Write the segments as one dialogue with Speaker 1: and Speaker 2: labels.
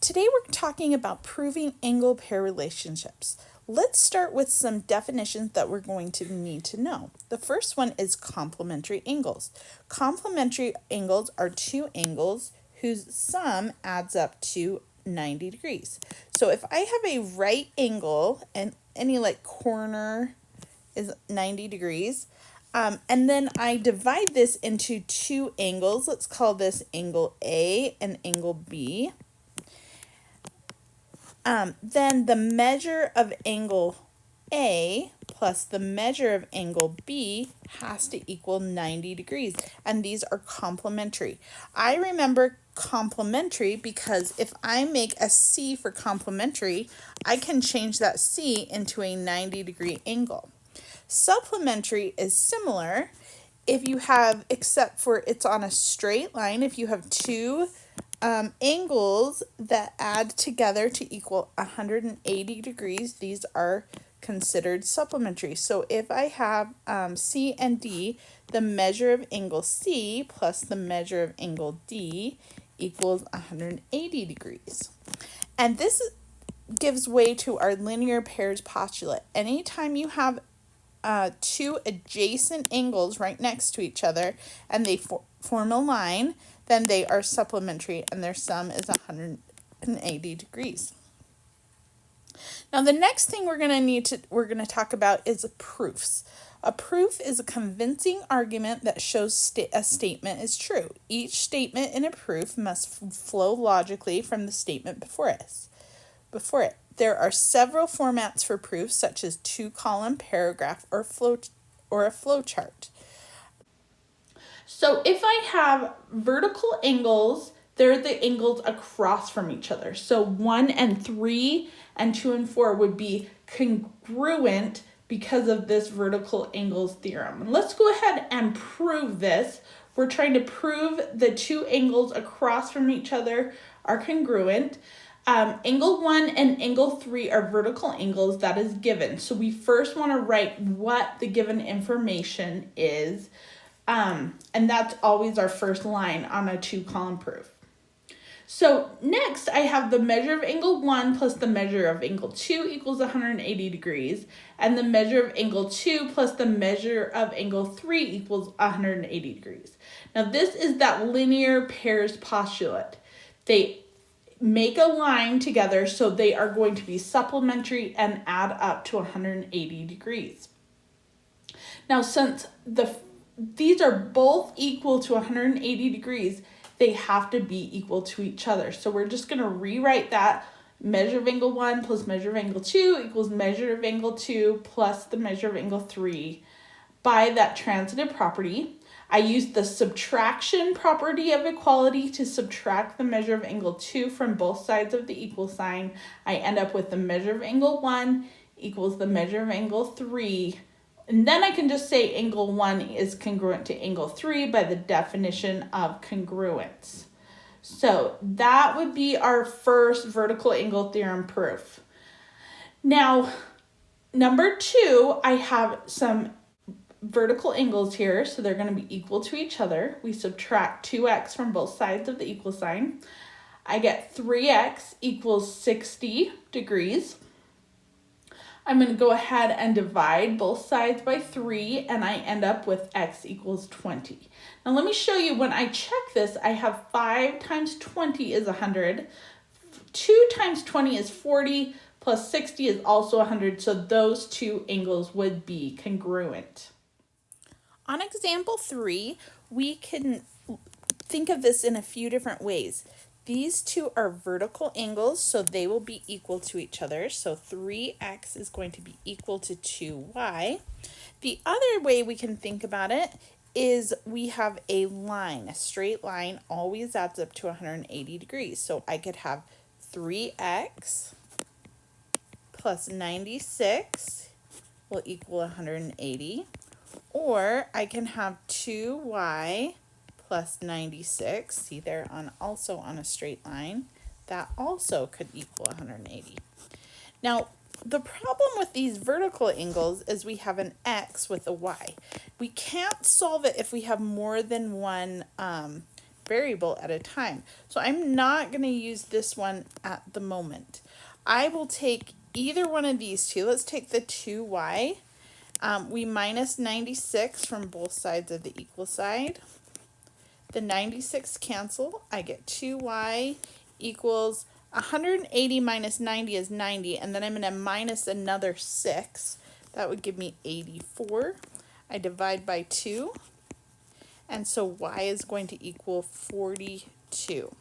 Speaker 1: Today we're talking about proving angle pair relationships. Let's start with some definitions that we're going to need to know. The first one is complementary angles. Complementary angles are two angles whose sum adds up to 90 degrees. So if I have a right angle and any like corner is 90 degrees, and then I divide this into two angles. Let's call this angle A and angle B. Then the measure of angle A plus the measure of angle B has to equal 90 degrees, and these are complementary. I remember complementary because if I make a C for complementary, I can change that C into a 90-degree angle. Supplementary is similar if you have, except for it's on a straight line, if you have two angles that add together to equal 180 degrees, these are considered supplementary. So if I have C and D, the measure of angle C plus the measure of angle D equals 180 degrees. And this gives way to our linear pairs postulate. Anytime you have two adjacent angles right next to each other and they form a line, then they are supplementary and their sum is 180 degrees. Now the next thing we're going to talk about is proofs. A proof is a convincing argument that shows a statement is true. Each statement in a proof must flow logically from the statement before it. There are several formats for proofs, such as two-column, paragraph, or a flow chart. So if I have vertical angles, they're the angles across from each other. So 1 and 3 and 2 and 4 would be congruent because of this vertical angles theorem. And let's go ahead and prove this. We're trying to prove the two angles across from each other are congruent. Angle 1 and angle 3 are vertical angles, that is given. So we first want to write what the given information is. And that's always our first line on a two-column proof. So next I have the measure of angle 1 plus the measure of angle 2 equals 180 degrees. And the measure of angle 2 plus the measure of angle 3 equals 180 degrees. Now this is that linear pairs postulate. They make a line together, so they are going to be supplementary and add up to 180 degrees. Now since these are both equal to 180 degrees, they have to be equal to each other. So we're just going to rewrite that. Measure of angle 1 plus measure of angle 2 equals measure of angle 2 plus the measure of angle 3 by that transitive property. I use the subtraction property of equality to subtract the measure of angle 2 from both sides of the equal sign. I end up with the measure of angle 1 equals the measure of angle 3. And then I can just say angle 1 is congruent to angle 3 by the definition of congruence. So that would be our first vertical angle theorem proof. Now, number 2, I have some vertical angles here, so they're going to be equal to each other. We subtract 2x from both sides of the equal sign. I get 3x equals 60 degrees. I'm going to go ahead and divide both sides by 3, and I end up with x equals 20. Now let me show you, when I check this, I have 5 times 20 is 100, 2 times 20 is 40, plus 60 is also 100, so those two angles would be congruent. On example 3, we can think of this in a few different ways. These two are vertical angles, so they will be equal to each other. So 3x is going to be equal to 2y. The other way we can think about it is we have a line. A straight line always adds up to 180 degrees. So I could have 3x plus 96 will equal 180. Or I can have 2y plus 96, see there, also on a straight line, that also could equal 180. Now, the problem with these vertical angles is we have an x with a y. We can't solve it if we have more than one variable at a time. So I'm not going to use this one at the moment. I will take either one of these two. Let's take the 2y. We minus 96 from both sides of the equal side. The 96 cancel. I get 2y equals 180 minus 90 is 90, and then I'm going to minus another 6. That would give me 84. I divide by 2, and so y is going to equal 42.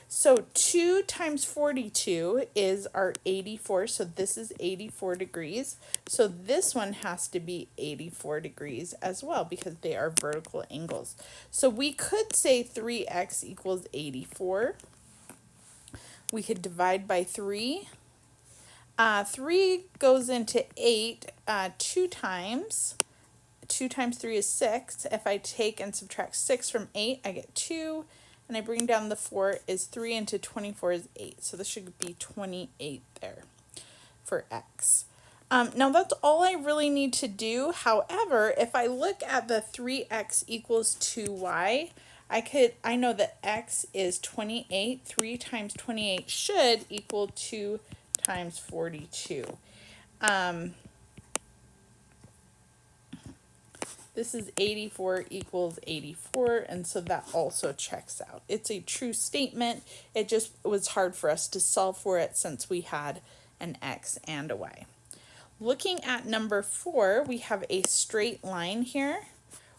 Speaker 1: So 2 times 42 is our 84, so this is 84 degrees. So this one has to be 84 degrees as well because they are vertical angles. So we could say 3x equals 84. We could divide by 3. 3 goes into 8 2 times. 2 times 3 is 6. If I take and subtract 6 from 8, I get 2. And I bring down the 4 is 3 into 24 is 8. So this should be 28 there for x. Now that's all I really need to do. However, if I look at the 3x equals 2y, I know that x is 28. 3 times 28 should equal 2 times 42. This is 84 equals 84, and so that also checks out. It's a true statement. It just was hard for us to solve for it since we had an x and a y. Looking at number 4, we have a straight line here.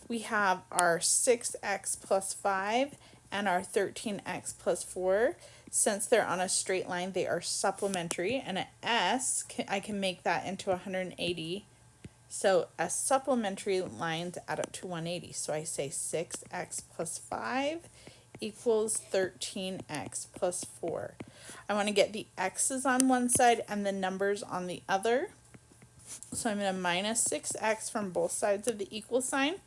Speaker 1: We have our 6x plus 5 and our 13x plus 4. Since they're on a straight line, they are supplementary, and an s, I can make that into 180. So a supplementary lines add up to 180. So I say 6x plus 5 equals 13x plus 4. I want to get the x's on one side and the numbers on the other. So I'm going to minus 6x from both sides of the equal sign.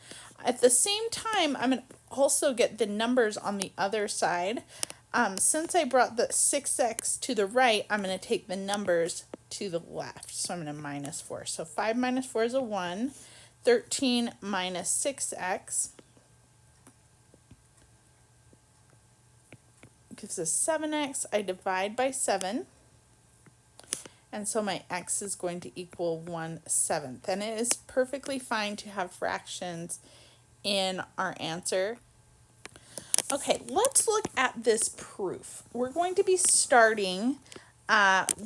Speaker 1: At the same time, I'm going to also get the numbers on the other side. Since I brought the 6x to the right, I'm going to take the numbers to the left. So I'm going to minus 4. So 5 minus 4 is a 1. 13 minus 6x gives us 7x. I divide by 7. And so my x is going to equal 1/7. And it is perfectly fine to have fractions in our answer. Okay, let's look at this proof. We're going to be starting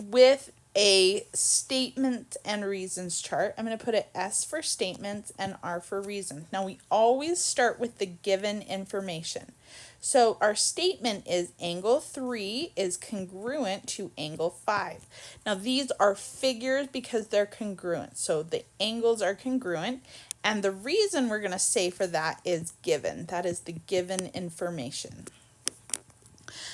Speaker 1: with a statement and reasons chart. I'm going to put an S for statements and R for reasons. Now we always start with the given information. So our statement is angle 3 is congruent to angle 5. Now these are figures because they're congruent. So the angles are congruent. And the reason we're going to say for that is given. That is the given information.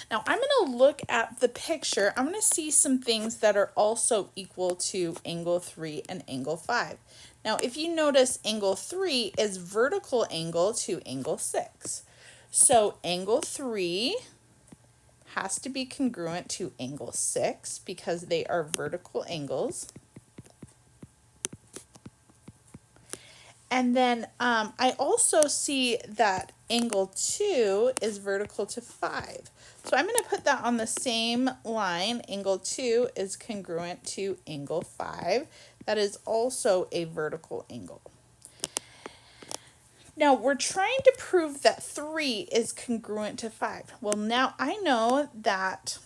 Speaker 1: Now I'm going to look at the picture. I'm going to see some things that are also equal to angle 3 and angle 5. Now if you notice, angle 3 is vertical angle to angle 6. So angle 3 has to be congruent to angle 6 because they are vertical angles. And then I also see that angle 2 is vertical to 5. So I'm going to put that on the same line. Angle 2 is congruent to angle 5. That is also a vertical angle. Now we're trying to prove that 3 is congruent to 5. Well, now I know that.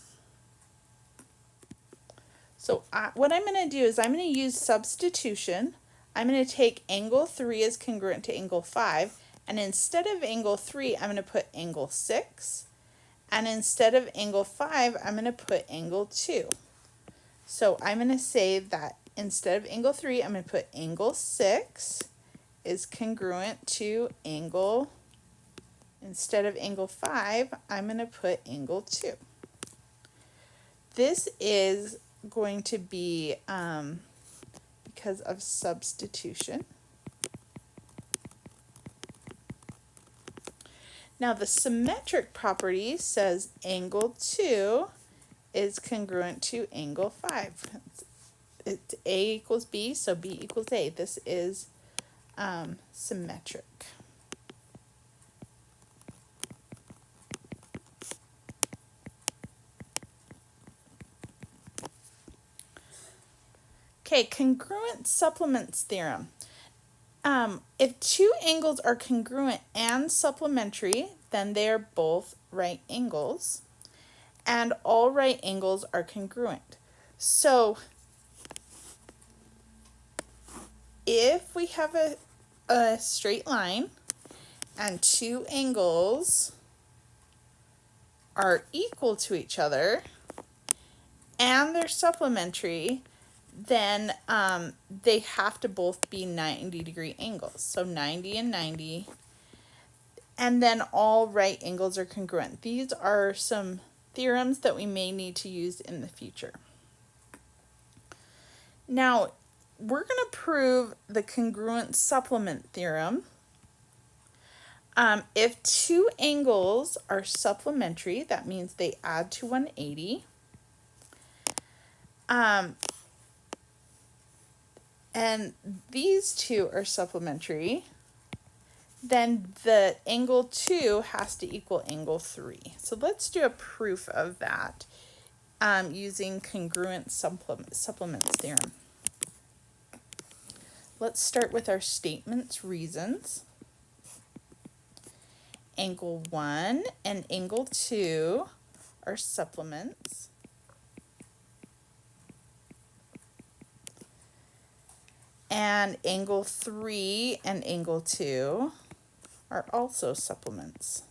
Speaker 1: So what I'm going to do is I'm going to use substitution. I'm going to take angle 3 is congruent to angle 5, and instead of angle 3, I'm going to put angle 6, and instead of angle 5, I'm going to put angle 2. So I'm going to say that instead of angle 3, I'm going to put angle 6 is congruent to angle, instead of angle 5, I'm going to put angle 2. This is going to be because of substitution. Now the symmetric property says angle 2 is congruent to angle 5. It's A equals B, so B equals A. This is symmetric. Okay, congruent supplements theorem. If two angles are congruent and supplementary, then they are both right angles, and all right angles are congruent. So if we have a straight line and two angles are equal to each other and they're supplementary, then they have to both be 90-degree angles. So 90 and 90. And then all right angles are congruent. These are some theorems that we may need to use in the future. Now, we're going to prove the congruent supplement theorem. If two angles are supplementary, that means they add to 180. And these two are supplementary, then the angle 2 has to equal angle 3. So let's do a proof of that using congruent supplements theorem. Let's start with our statement's reasons. Angle 1 and angle 2 are supplements. And angle 3 and angle 2 are also supplements.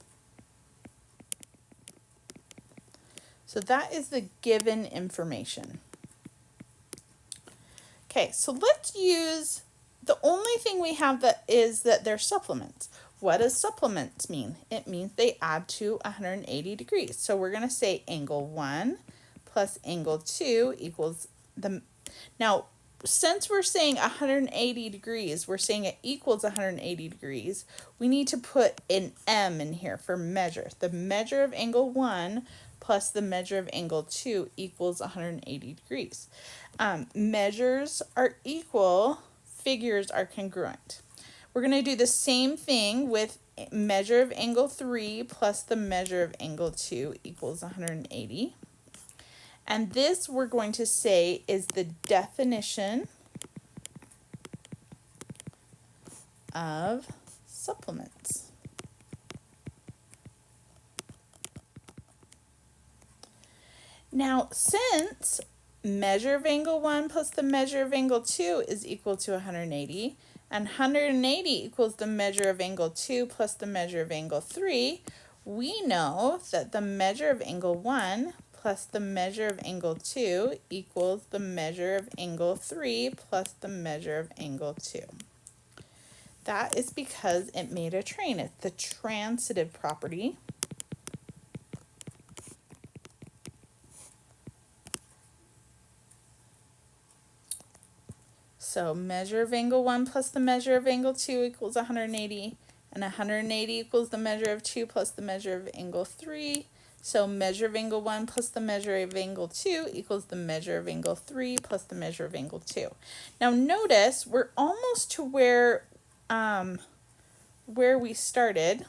Speaker 1: So that is the given information. Okay, so let's use the only thing we have that is that they're supplements. What does supplements mean? It means they add to 180 degrees. So we're going to say angle 1 plus angle 2 equals the... Now, since we're saying 180 degrees, we're saying it equals 180 degrees, we need to put an M in here for measure. The measure of angle 1 plus the measure of angle 2 equals 180 degrees. Measures are equal, figures are congruent. We're going to do the same thing with measure of angle 3 plus the measure of angle 2 equals 180. And this we're going to say is the definition of supplements. Now, since measure of angle 1 plus the measure of angle 2 is equal to 180, and 180 equals the measure of angle 2 plus the measure of angle 3, we know that the measure of angle 1 plus the measure of angle 2 equals the measure of angle 3 plus the measure of angle 2. That is because it made a train. It's the transitive property. So measure of angle 1 plus the measure of angle 2 equals 180, and 180 equals the measure of 2 plus the measure of angle 3. So measure of angle 1 plus the measure of angle 2 equals the measure of angle 3 plus the measure of angle 2. Now notice we're almost to where we started.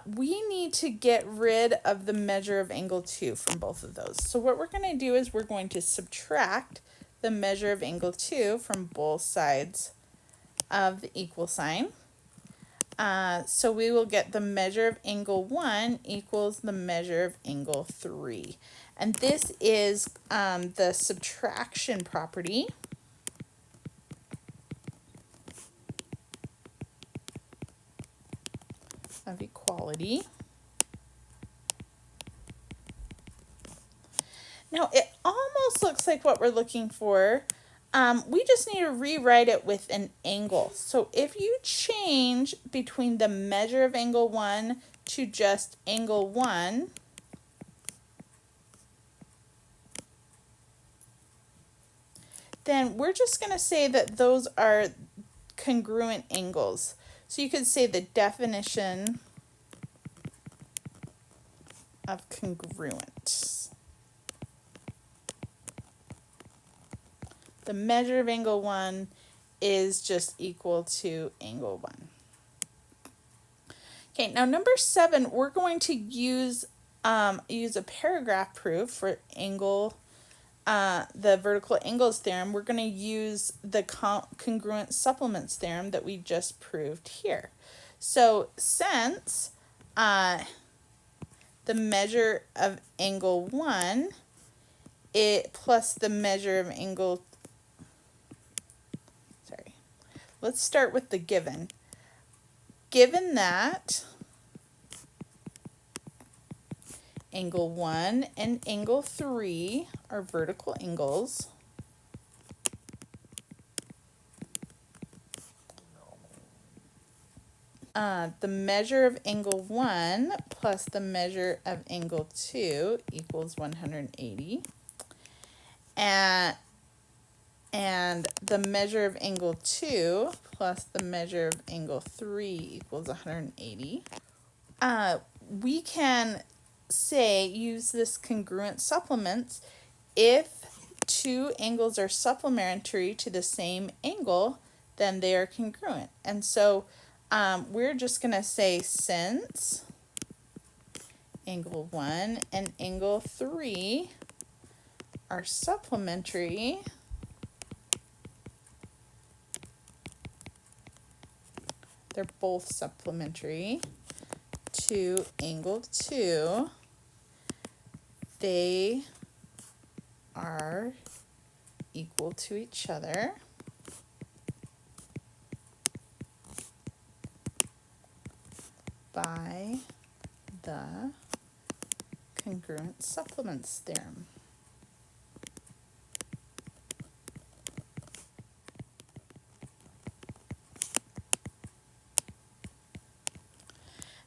Speaker 1: We need to get rid of the measure of angle 2 from both of those. So what we're going to do is we're going to subtract the measure of angle 2 from both sides of the equal sign. So we will get the measure of angle 1 equals the measure of angle 3. And this is the subtraction property. Of equality. Now it almost looks like what we're looking for. We just need to rewrite it with an angle. So if you change between the measure of angle 1 to just angle 1, then we're just going to say that those are congruent angles. So you could say the definition of congruent. The measure of angle 1 is just equal to angle 1. Okay, now number 7, we're going to use a paragraph proof for angle the vertical angles theorem, we're going to use the congruent supplements theorem that we just proved here. So since the measure of angle 1 plus the measure of angle, let's start with the given. Given that angle 1 and angle 3 are vertical angles, the measure of angle 1 plus the measure of angle 2 equals 180. And the measure of angle 2 plus the measure of angle 3 equals 180. We can say, use this congruent supplements. If two angles are supplementary to the same angle, then they are congruent. And so we're just going to say since angle 1 and angle 3 are supplementary, they're both supplementary to angle 2, they are equal to each other by the congruent supplements theorem.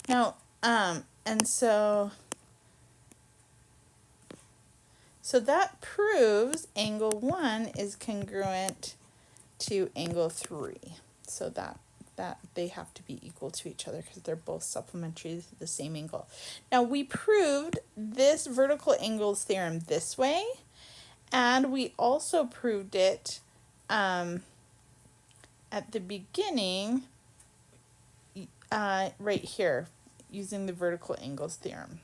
Speaker 1: Now, and so that proves angle 1 is congruent to angle 3. So that they have to be equal to each other because they're both supplementary to the same angle. Now we proved this vertical angles theorem this way, and we also proved it at the beginning right here using the vertical angles theorem.